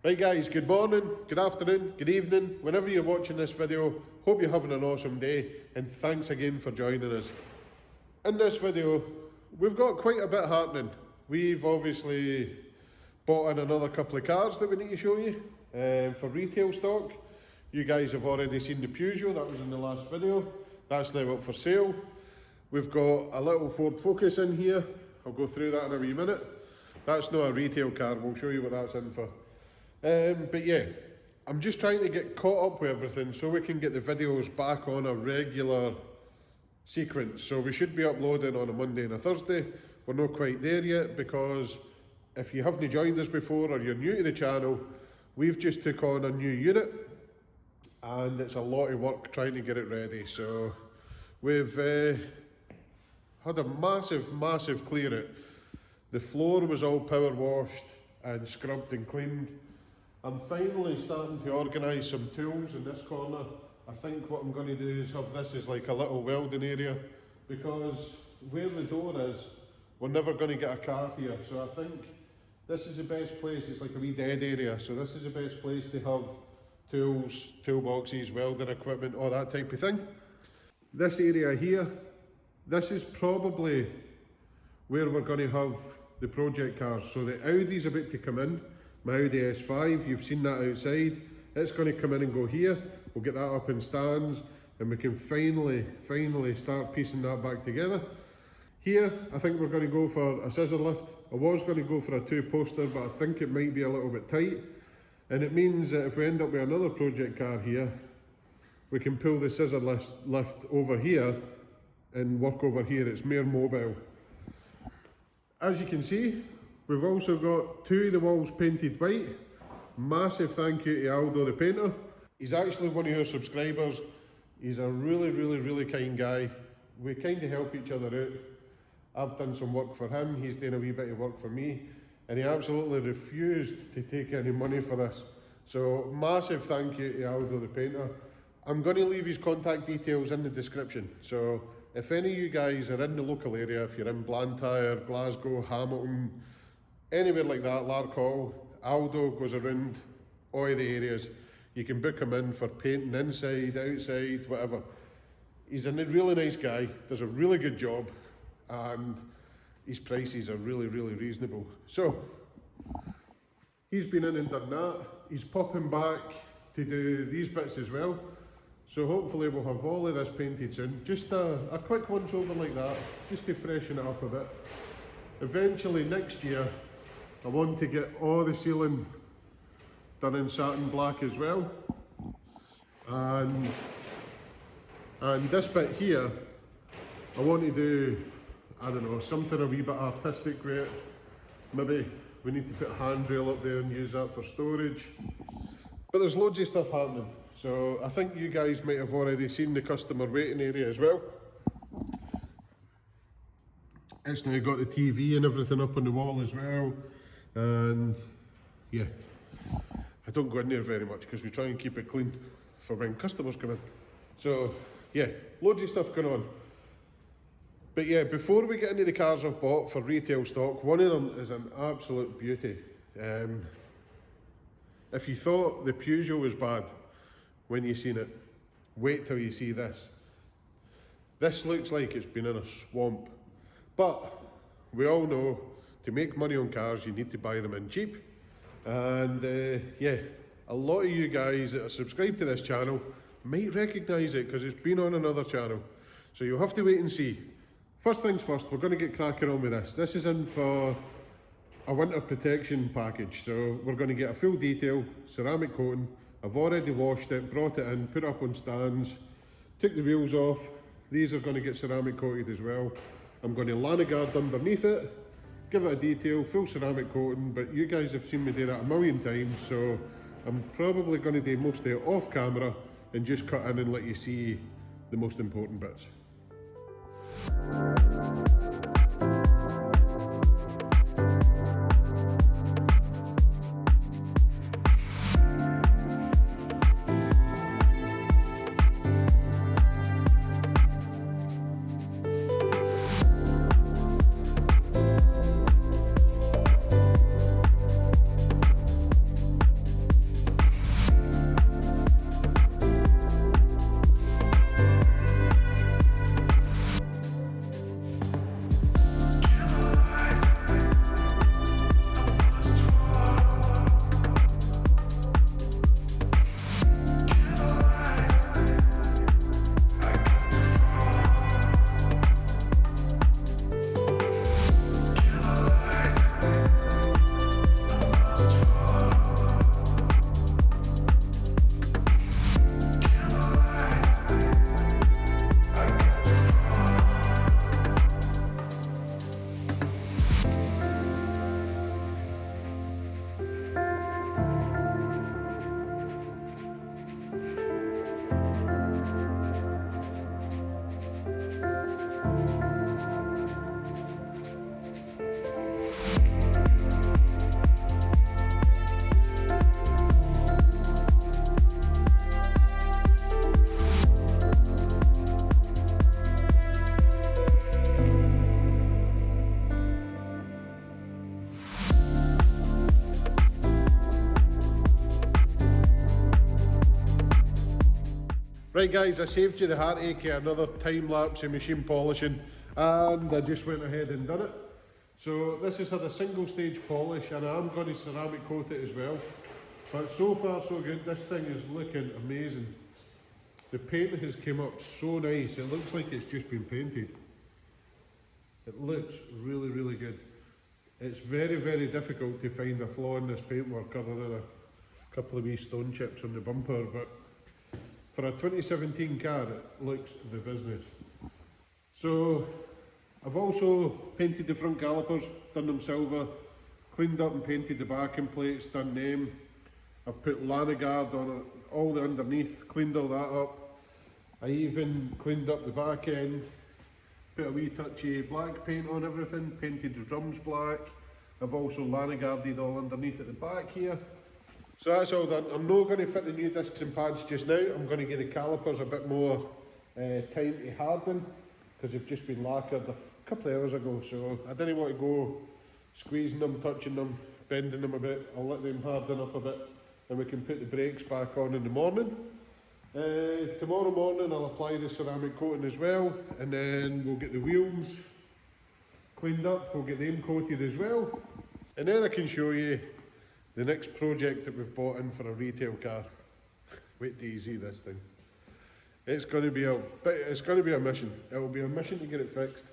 Right guys, good morning, good afternoon, good evening, whenever you're watching this video. Hope you're having an awesome day and thanks again for joining us. In this video, we've got quite a bit happening. We've obviously bought in another couple of cars that we need to show you for retail stock. You guys have already seen the Peugeot, that was in the last video. That's now up for sale. We've got a little Ford Focus in here. I'll go through that in a wee minute. That's not a retail car, we'll show you what that's in for. But yeah, I'm just trying to get caught up with everything so we can get the videos back on a regular sequence. So we should be uploading on a Monday and a Thursday. We're not quite there yet because if you haven't joined us before or you're new to the channel, we've just took on a new unit and it's a lot of work trying to get it ready. So we've had a massive clear it. The floor was all power washed and scrubbed and cleaned. I'm finally starting to organise some tools in this corner. I think what I'm going to do is have this as like a little welding area, because where the door is, we're never going to get a car here. So I think this is the best place. It's like a wee dead area. So this is the best place to have tools, toolboxes, welding equipment, all that type of thing. This area here, this is probably where we're going to have the project cars. So the Audi's about to come in. My Audi S5, you've seen that outside. It's going to come in and go here. We'll get that up in stands and we can finally start piecing that back together. Here, I think we're going to go for a scissor lift. I was going to go for a 2-poster, but I think it might be a little bit tight. And it means that if we end up with another project car here, we can pull the scissor lift over here and work over here. It's more mobile. As you can see, we've also got 2 of the walls painted white. Massive thank you to Aldo the painter. He's actually one of your subscribers. He's a really kind guy. We kind of help each other out. I've done some work for him, he's done a wee bit of work for me, and he absolutely refused to take any money for this. So massive thank you to Aldo the painter. I'm going to leave his contact details in the description. So if any of you guys are in the local area, if you're in Blantyre, Glasgow, Hamilton, anywhere like that, Larkhall, Aldo goes around all the areas. You can book him in for painting inside, outside, whatever. He's a really nice guy, does a really good job, and his prices are really reasonable. So, he's been in and done that. He's popping back to do these bits as well. So hopefully we'll have all of this painted soon. Just a quick once over like that, just to freshen it up a bit. Eventually next year, I want to get all the ceiling done in satin black as well. And this bit here, I want to do, I don't know, something a wee bit artistic with it. Maybe we need to put a handrail up there and use that for storage. But there's loads of stuff happening. So I think you guys might have already seen the customer waiting area as well. It's now got the TV and everything up on the wall as well. And yeah, I don't go in there very much because we try and keep it clean for when customers come in. So yeah, loads of stuff going on. But yeah, before we get into the cars I've bought for retail stock, one of them is an absolute beauty. If you thought the Peugeot was bad when you seen it, wait till you see this. This looks like it's been in a swamp. But we all know to make money on cars, you need to buy them in cheap. And yeah, a lot of you guys that are subscribed to this channel might recognise it because it's been on another channel. So you'll have to wait and see. First things first, we're going to get cracking on with this. This is in for a winter protection package. So we're going to get a full detail, ceramic coating. I've already washed it, brought it in, put it up on stands, took the wheels off. These are going to get ceramic coated as well. I'm going to Lanarkshire underneath it, give it a detail, full ceramic coating, but you guys have seen me do that a million times, so I'm probably going to do most of it off camera and just cut in and let you see the most important bits. Right guys, I saved you the heartache of another time lapse of machine polishing, and I just went ahead and done it. So this has had a single stage polish, and I am going to ceramic coat it as well. But so far so good, this thing is looking amazing. The paint has came up so nice, it looks like it's just been painted. It looks really, really good. It's very, very difficult to find a flaw in this paintwork other than a couple of wee stone chips on the bumper, but for a 2017 car it looks the business. So I've also painted the front calipers, done them silver, cleaned up and painted the backing plates, done them. I've put Lanarkshire on it, all the underneath, cleaned all that up. I even cleaned up the back end, put a wee touch of black paint on everything, painted the drums black. I've also Lanarkshired all underneath at the back here. So that's all done. I'm not going to fit the new discs and pads just now. I'm going to give the calipers a bit more time to harden, because they've just been lacquered a couple of hours ago, so I didn't want to go squeezing them, touching them, bending them a bit. I'll let them harden up a bit and we can put the brakes back on in the morning. Tomorrow morning I'll apply the ceramic coating as well, and then we'll get the wheels cleaned up, we'll get them coated as well, and then I can show you the next project that we've bought in for a retail car. Wait till you see this thing. It's going to be a mission. It will be a mission to get it fixed.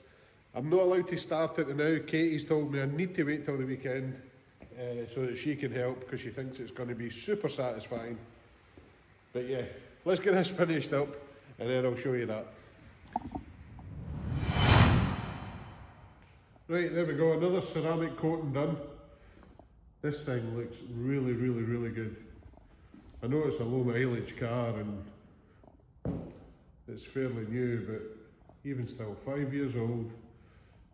I'm not allowed to start it now. Katie's told me I need to wait till the weekend so that she can help, because she thinks it's going to be super satisfying. But yeah, let's get this finished up and then I'll show you that. Right, there we go, another ceramic coating done. This thing looks really, really, really good. I know it's a low mileage car and it's fairly new, but even still, 5 years old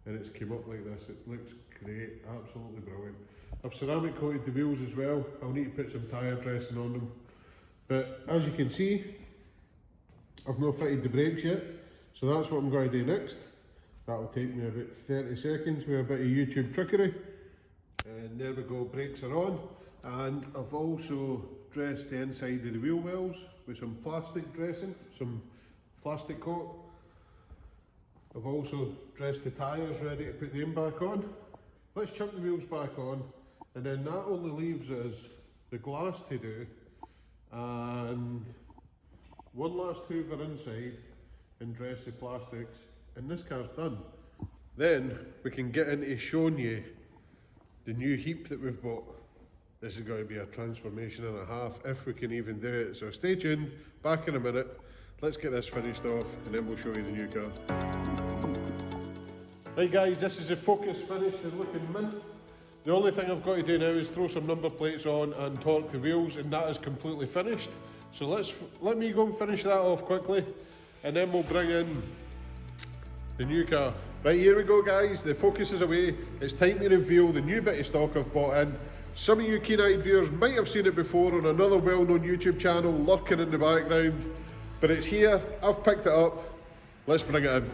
and it's came up like this. It looks great, absolutely brilliant. I've ceramic coated the wheels as well. I'll need to put some tyre dressing on them. But as you can see, I've not fitted the brakes yet, so that's what I'm going to do next. That'll take me about 30 seconds with a bit of YouTube trickery. And there we go, brakes are on. And I've also dressed the inside of the wheel wells with some plastic dressing, some plastic coat. I've also dressed the tyres, ready to put them back on. Let's chuck the wheels back on, and then that only leaves us the glass to do and one last hoover inside and dress the plastics, and this car's done. Then we can get into showing you the new heap that we've bought. This is going to be a transformation and a half, if we can even do it. So stay tuned, back in a minute. Let's get this finished off and then we'll show you the new car. Right guys, this is the Focus finished and looking mint. The only thing I've got to do now is throw some number plates on and torque the wheels, and that is completely finished. So let me go and finish that off quickly, and then we'll bring in the new car. Right, here we go guys, the Focus is away. It's time to reveal the new bit of stock I've bought in. Some of you keen-eyed viewers might have seen it before on another well-known YouTube channel lurking in the background, but it's here, I've picked it up, let's bring it in.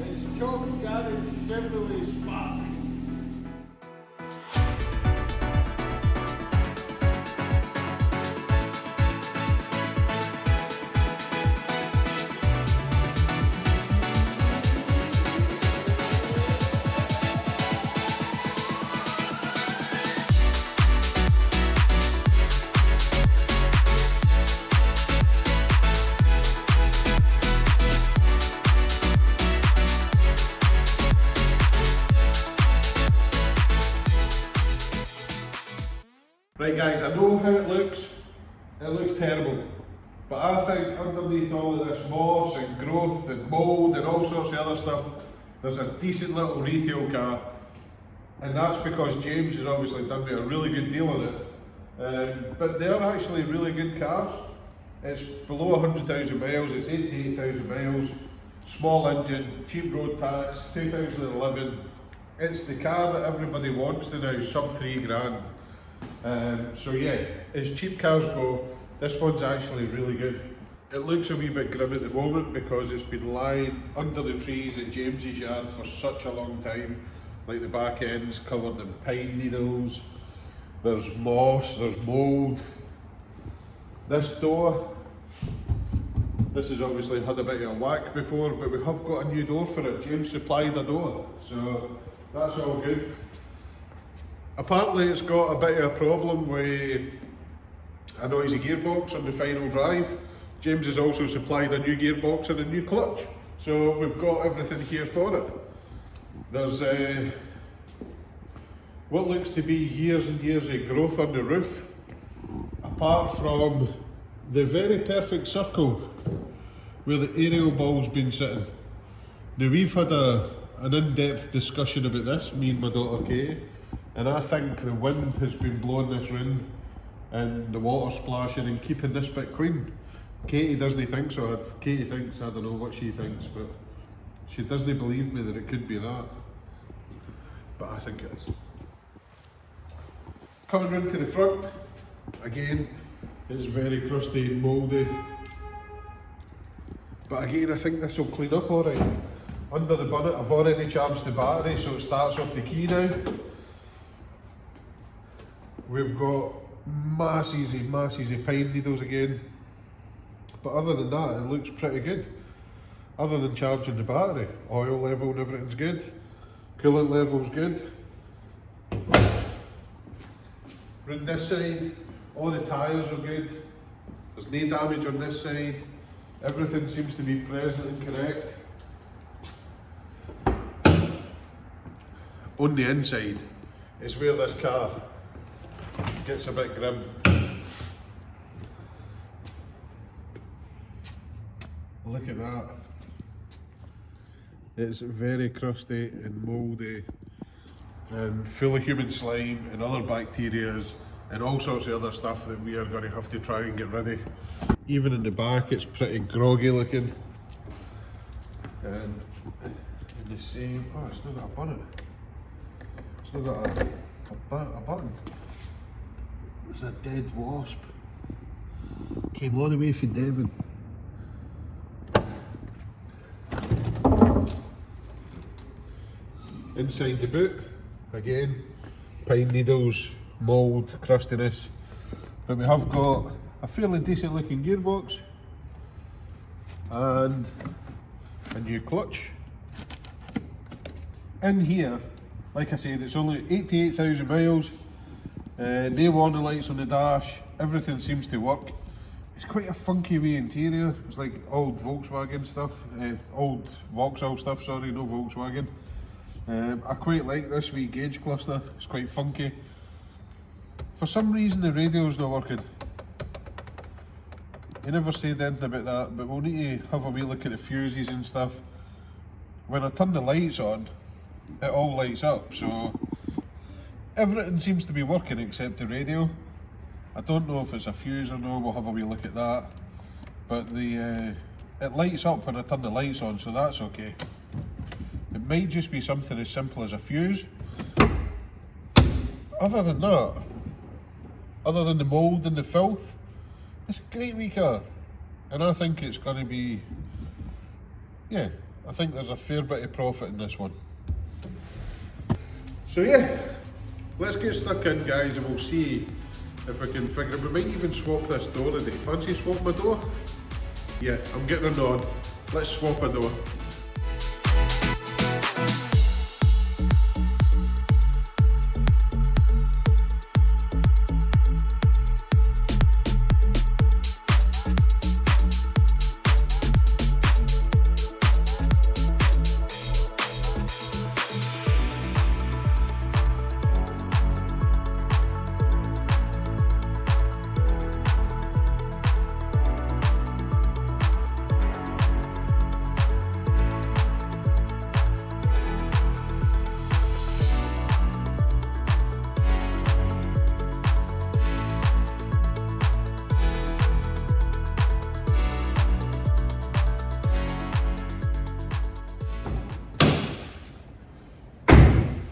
It's Chalk Garage Chevrolet Spark. Right guys, I know how it looks terrible, but I think underneath all of this moss and growth and mould and all sorts of other stuff, there's a decent little retail car, and that's because James has obviously done me a really good deal on it. But they're actually really good cars. It's below 100,000 miles, it's 88,000 miles, small engine, cheap road tax, 2011. It's the car that everybody wants to now, sub £3 grand. So yeah, as cheap cars go, this one's actually really good. It looks a wee bit grim at the moment because it's been lying under the trees at James's yard for such a long time. Like the back end's covered in pine needles, there's moss, there's mould. This door, this has obviously had a bit of a whack before, but we have got a new door for it. James supplied a door, so that's all good. Apparently it's got a bit of a problem with a noisy gearbox on the final drive. James has also supplied a new gearbox and a new clutch, so we've got everything here for it. There's what looks to be years and years of growth on the roof, apart from the very perfect circle where the aerial ball's been sitting. Now we've had an in-depth discussion about this, me and my daughter Katie, and I think the wind has been blowing this round and the water splashing and keeping this bit clean. Katie doesn't think so. Katie thinks, I don't know what she thinks, but she doesn't believe me that it could be that. But I think it is. Coming round to the front, again, it's very crusty and mouldy. But again, I think this will clean up alright. Under the bonnet, I've already charged the battery, so it starts off the key now. We've got masses of pine needles again. But other than that, it looks pretty good. Other than charging the battery, oil level and everything's good. Coolant level's good. Round this side, all the tyres are good. There's no damage on this side. Everything seems to be present and correct. On the inside is where this car gets a bit grim. Look at that. It's very crusty and mouldy and full of human slime and other bacterias and all sorts of other stuff that we are going to have to try and get rid of. Even in the back it's pretty groggy looking. And in the same, oh, it's not got a bonnet. It's not got a button. It's a dead wasp. Came all the way from Devon. Inside the boot, again, pine needles, mould, crustiness, but we have got a fairly decent looking gearbox and a new clutch. In here, like I said, it's only 88,000 miles, no warning lights on the dash, everything seems to work. It's quite a funky wee interior, it's like old Volkswagen stuff, old Vauxhall stuff, sorry, no Volkswagen. I quite like this wee gauge cluster, it's quite funky. For some reason the radio's not working. You never said anything about that, but we'll need to have a wee look at the fuses and stuff. When I turn the lights on, it all lights up, so everything seems to be working except the radio. I don't know if it's a fuse or no, we'll have a wee look at that. But it lights up when I turn the lights on, so that's okay. It might just be something as simple as a fuse. Other than that, other than the mould and the filth, it's a great wee car. And I think it's going to be, yeah, I think there's a fair bit of profit in this one. So yeah, let's get stuck in guys and we'll see if we can figure it. We might even swap this door today. Fancy swap my door? Yeah, I'm getting a nod. Let's swap a door.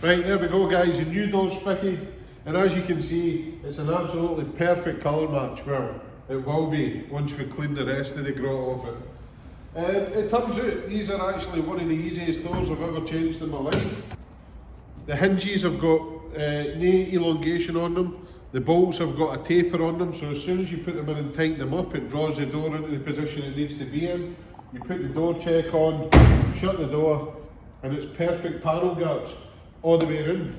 Right, there we go guys, the new door's fitted, and as you can see, it's an absolutely perfect colour match. Well, it will be once we clean the rest of the grot off it. It turns out these are actually one of the easiest doors I've ever changed in my life. The hinges have got no elongation on them. The bolts have got a taper on them, so as soon as you put them in and tighten them up, it draws the door into the position it needs to be in. You put the door check on, shut the door, and it's perfect panel gaps all the way around.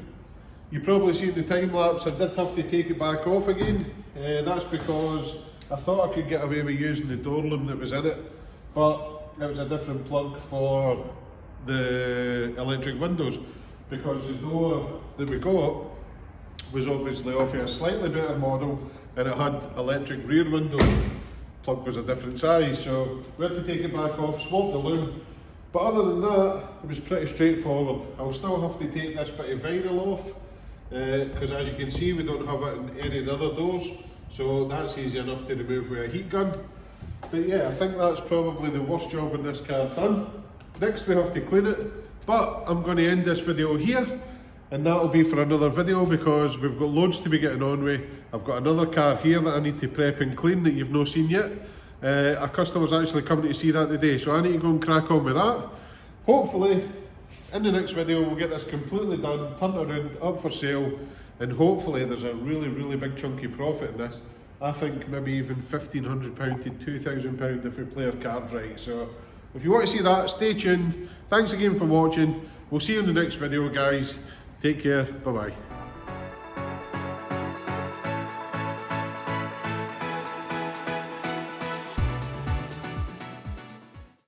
You probably seen the time lapse, I did have to take it back off again. That's because I thought I could get away with using the door loom that was in it, but it was a different plug for the electric windows, because the door that we got was obviously off a slightly better model and it had electric rear windows. Plug was a different size, so we had to take it back off, swap the loom. But other than that, it was pretty straightforward. I'll still have to take this bit of vinyl off, because as you can see we don't have it in any of the other doors, so that's easy enough to remove with a heat gun. But yeah, I think that's probably the worst job in this car done. Next we have to clean it, but I'm going to end this video here, and that'll be for another video because we've got loads to be getting on with. I've got another car here that I need to prep and clean that you've not seen yet. A customer's actually coming to see that today, so I need to go and crack on with that. Hopefully in the next video we'll get this completely done, turned around, up for sale, and hopefully there's a really big chunky profit in this. I think maybe even £1,500 to £2,000 if we play our cards right. So if you want to see that, stay tuned. Thanks again for watching. We'll see you in the next video, guys. Take care. Bye bye.